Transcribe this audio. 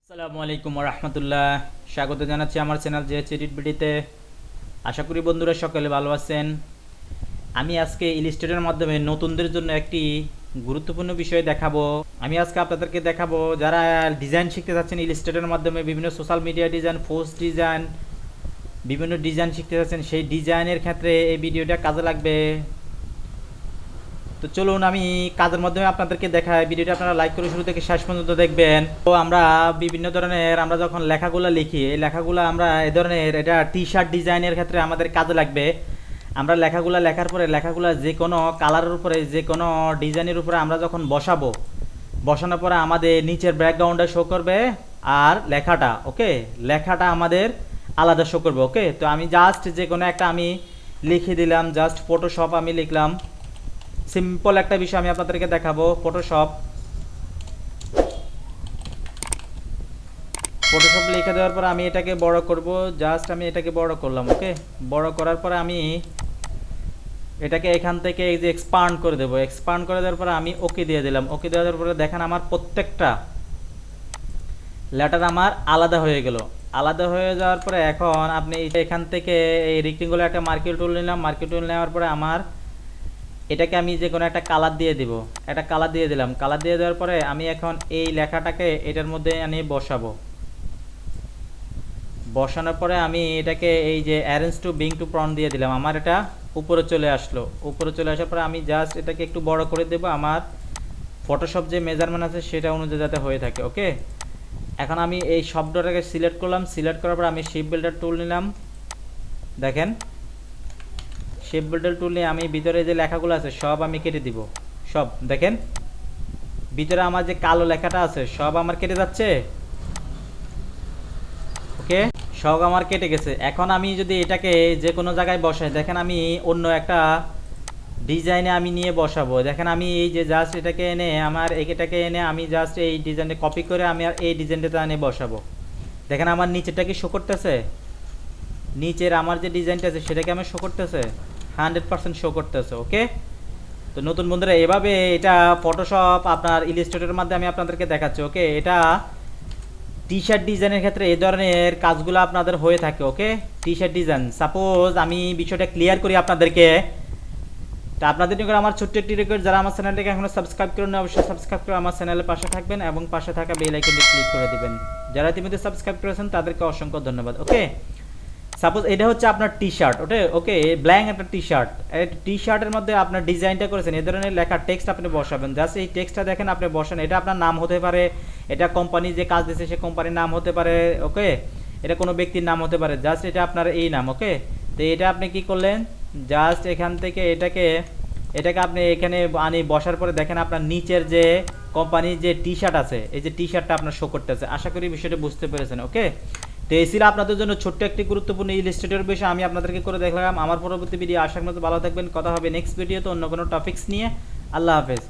আসসালামু আলাইকুম রহমতুল্লাহ। স্বাগত জানাচ্ছি আমার চ্যানেল যে এডিট। আশা করি বন্ধুরা সকলে ভালো আছেন। আমি আজকে ইলাস্ট্রেটরের মাধ্যমে নতুনদের জন্য একটি গুরুত্বপূর্ণ বিষয় দেখাবো। আমি আজকে আপনাদেরকে দেখাবো যারা ডিজাইন শিখতে যাচ্ছেন ইলাস্ট্রেটরের মাধ্যমে, বিভিন্ন social media design, post design, বিভিন্ন ডিজাইন শিখতে যাচ্ছেন, সেই ডিজাইনের ক্ষেত্রে এই ভিডিওটা কাজে লাগবে। তো চলুন আমি কাজের মাধ্যমে আপনাদেরকে দেখাই। ভিডিওটা আপনারা লাইক করে শুরু থেকে শেষ পর্যন্ত দেখবেন। তো আমরা বিভিন্ন ধরনের আমরা যখন লেখাগুলো লিখি, এই লেখাগুলো আমরা এই ধরনের এটা টি শার্ট ডিজাইনের ক্ষেত্রে আমাদের কাজে লাগবে। আমরা লেখাগুলো লেখার পরে লেখাগুলো যে কোনো কালারের উপরে, যে কোনো ডিজাইনের উপরে আমরা যখন বসানোর পরে আমাদের নিচের ব্যাকগ্রাউন্ডে শো করবে আর লেখাটা লেখাটা আমাদের আলাদা শো করবে। তো আমি জাস্ট যে কোনো একটা আমি লিখে দিলাম, জাস্ট ফটোশপ আমি লিখলাম। সিম্পল একটা বিষয় আমি আপনাদেরকে দেখাবো। ফটোশপ লিখে দেওয়ার পর আমি এটাকে বড় করব। জাস্ট আমি এটাকে বড় করলাম। বড় করার পরে আমি এটাকে এখান থেকে এই যে এক্সপান্ড করে দেবো। এক্সপান্ড করে দেওয়ার পরে আমি ওকে দিয়ে দিলাম। ওকে দেওয়ার পরে দেখেন আমার প্রত্যেকটা লেটার আমার আলাদা হয়ে গেল। আলাদা হয়ে যাওয়ার পরে এখন আপনি এখান থেকে এই রেক্টেঙ্গুলার একটা মার্কিং টুল নিলাম। মার্কিং টুল নেওয়ার পরে আমার এটাকে আমি যে কোনো একটা কালার দিয়ে দিব। একটা কালার দিয়ে দিলাম। কালার দিয়ে দেওয়ার পরে আমি এখন এই লেখাটাকে এটার মধ্যে আনি বসাবো। বসানোর পরে আমি এটাকে এই যে orange to pink to brown দিয়ে দিলাম। আমার এটা উপরে চলে আসলো। উপরে চলে আসার পরে আমি জাস্ট এটাকে একটু বড় করে দেবো, আমার ফটোশপ যে মেজারমেন্ট আছে সেটা অনুযায়ী যাতে হয়ে থাকে। এখন আমি এই শব্দটাকে সিলেক্ট করলাম। সিলেক্ট করার পর আমি শেপ বিল্ডার টুল নিলাম। দেখেন শেপ বিল্ডার টুল নিয়ে আমি ভিতরে যে লেখাগুলো আছে সব আমি কেটে দিব। সব দেখেন ভিতরে আমার যে কালো লেখাটা আছে সব আমার কেটে যাচ্ছে। সব আমার কেটে গেছে। এখন আমি যদি এটাকে যে কোনো জায়গায় বসাই, দেখেন আমি অন্য একটা ডিজাইনে আমি নিয়ে বসাবো। দেখেন আমি এই যে জাস্ট এটাকে এনে এটাকে এনে আমি জাস্ট এই ডিজাইনটা কপি করে আমি আর এই ডিজাইনটাতে এনে বসাবো। দেখেন আমার নিচেরটা কি শো করতেছে? নিচের আমার যে ডিজাইনটা আছে সেটাকে আমার শো করতেছে, 100% শো করতেছে। তো নতুন বন্ধুরা এভাবে এটা ফটোশপ আপনার ইলাস্ট্রেটরের মাধ্যমে আমি আপনাদেরকে দেখাচ্ছি। এটা টি শার্ট ডিজাইনের ক্ষেত্রে এই ধরনের কাজগুলো আপনাদের হয়ে থাকে। টি শার্ট ডিজাইন, সাপোজ আমি বিষয়টা ক্লিয়ার করি আপনাদেরকে। তা আপনাদের নিকট আমার ছোট্ট একটি রিকোয়েস্ট, যারা আমার চ্যানেলটাকে এখনো সাবস্ক্রাইব করেন না অবশ্যই সাবস্ক্রাইব করে আমার চ্যানেলের পাশে থাকবেন এবং পাশে থাকা বেল আইকনটি ক্লিক করে দিবেন। যারা ইতিমধ্যে সাবস্ক্রাইব করেছেন তাদেরকে অসংখ্য ধন্যবাদ। সাপোজ এটা হচ্ছে আপনার টি শার্ট। ব্ল্যাঙ্ক একটা টি শার্ট। এই টি শার্টের মধ্যে আপনার ডিজাইনটা করেছেন, এই ধরনের লেখা টেক্সট আপনি বসাবেন। জাস্ট এই টেক্সটটা দেখেন আপনি বসান। এটা আপনার নাম হতে পারে, এটা কোম্পানি যে কাজ দিয়েছে সে কোম্পানির নাম হতে পারে। এটা কোনো ব্যক্তির নাম হতে পারে। জাস্ট এটা আপনার এই নাম। তো এটা আপনি কি করলেন, জাস্ট এখান থেকে এটাকে আপনি এখানে আনি বসার পরে দেখেন আপনার নিচের যে কোম্পানির যে টি শার্ট আছে, এই যে টি শার্টটা আপনার শো করতেছে। আশা করি বিষয়টা বুঝতে পেরেছেন। তো এই ছিল আপনাদের জন্য ছোট্ট একটি গুরুত্বপূর্ণ ইলাস্ট্রেটর বিষয় আমি আপনাদেরকে করে দেখলাম। আমার পরবর্তী ভিডিও আসার মতো ভালো থাকবেন। কথা হবে নেক্সট ভিডিওতে অন্য কোনো টপিকস নিয়ে। আল্লাহ হাফেজ।